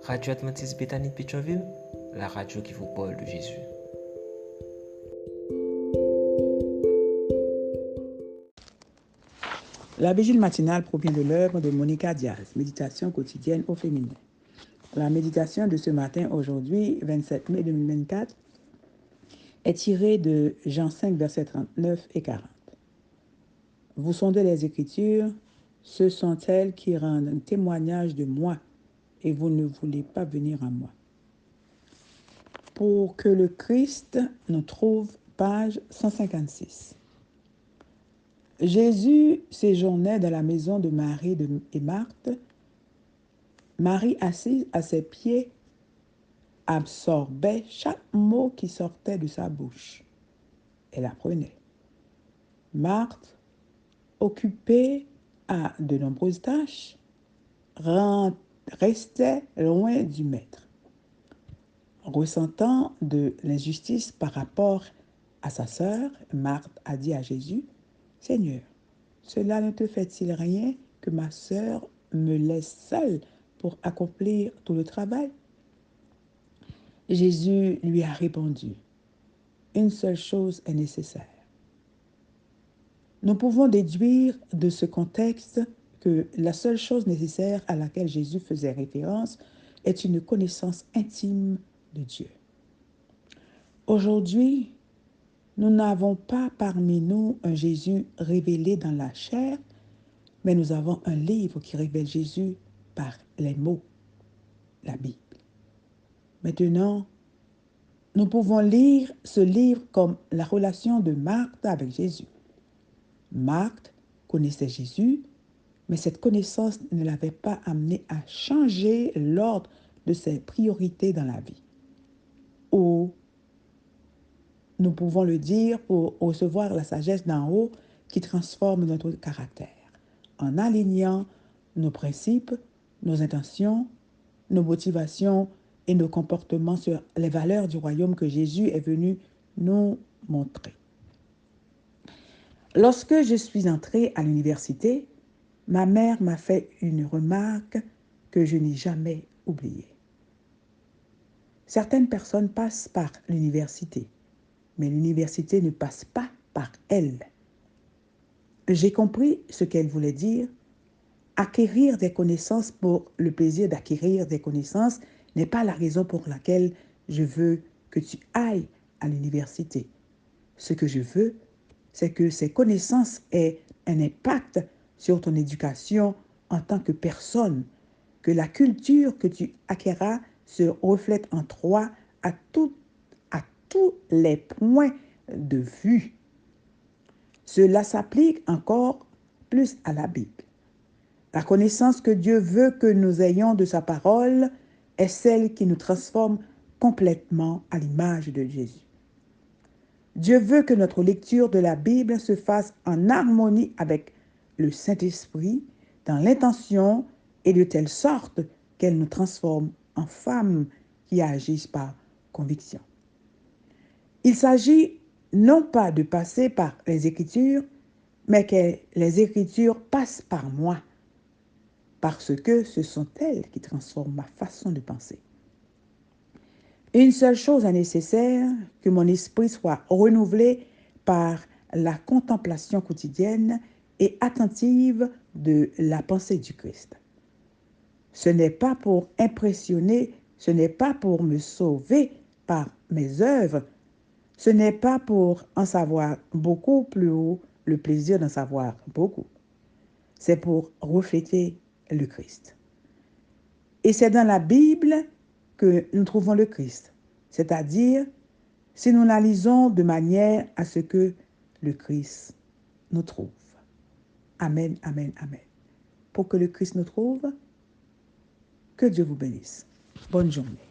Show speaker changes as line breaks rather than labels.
Radio Adventiste Bethany de Pétionville, la radio qui vous parle de Jésus.
La vigile matinale provient de l'œuvre de Monica Diaz, Méditation quotidienne au féminin. La méditation de ce matin, aujourd'hui, 27 mai 2024, est tirée de Jean 5, versets 39 et 40. Vous sondez les Écritures, ce sont elles qui rendent un témoignage de moi, et vous ne voulez pas venir à moi. Pour que le Christ nous trouve, page 156. Jésus séjournait dans la maison de Marie et Marthe. Marie, assise à ses pieds, absorbait chaque mot qui sortait de sa bouche. Elle apprenait. Marthe, occupée à de nombreuses tâches, restait loin du maître. Ressentant de l'injustice par rapport à sa sœur, Marthe a dit à Jésus, « Seigneur, cela ne te fait-il rien que ma sœur me laisse seule pour accomplir tout le travail ?» Jésus lui a répondu, « Une seule chose est nécessaire. » Nous pouvons déduire de ce contexte que la seule chose nécessaire à laquelle Jésus faisait référence est une connaissance intime de Dieu. Aujourd'hui, nous n'avons pas parmi nous un Jésus révélé dans la chair, mais nous avons un livre qui révèle Jésus par les mots, la Bible. Maintenant, nous pouvons lire ce livre comme la relation de Marthe avec Jésus. Marthe connaissait Jésus, mais cette connaissance ne l'avait pas amené à changer l'ordre de ses priorités dans la vie. Ou, nous pouvons le dire pour recevoir la sagesse d'en haut qui transforme notre caractère, en alignant nos principes, nos intentions, nos motivations et nos comportements sur les valeurs du royaume que Jésus est venu nous montrer. Lorsque je suis entrée à l'université, ma mère m'a fait une remarque que je n'ai jamais oubliée. Certaines personnes passent par l'université, mais l'université ne passe pas par elles. J'ai compris ce qu'elle voulait dire. Acquérir des connaissances pour le plaisir d'acquérir des connaissances n'est pas la raison pour laquelle je veux que tu ailles à l'université. Ce que je veux, c'est que ces connaissances aient un impact sur ton éducation en tant que personne, que la culture que tu acquéras se reflète en toi à tous les points de vue. Cela s'applique encore plus à la Bible. La connaissance que Dieu veut que nous ayons de sa parole est celle qui nous transforme complètement à l'image de Jésus. Dieu veut que notre lecture de la Bible se fasse en harmonie avec le Saint-Esprit, dans l'intention et de telle sorte qu'elle nous transforme en femmes qui agissent par conviction. Il s'agit non pas de passer par les Écritures, mais que les Écritures passent par moi, parce que ce sont elles qui transforment ma façon de penser. Une seule chose est nécessaire, que mon esprit soit renouvelé par la contemplation quotidienne et attentive de la pensée du Christ. Ce n'est pas pour impressionner, ce n'est pas pour me sauver par mes œuvres, ce n'est pas pour en savoir beaucoup plus haut, le plaisir d'en savoir beaucoup. C'est pour refléter le Christ. Et c'est dans la Bible que nous trouvons le Christ, c'est-à-dire si nous la lisons de manière à ce que le Christ nous trouve. Amen, amen, amen. Pour que le Christ nous trouve, que Dieu vous bénisse. Bonne journée.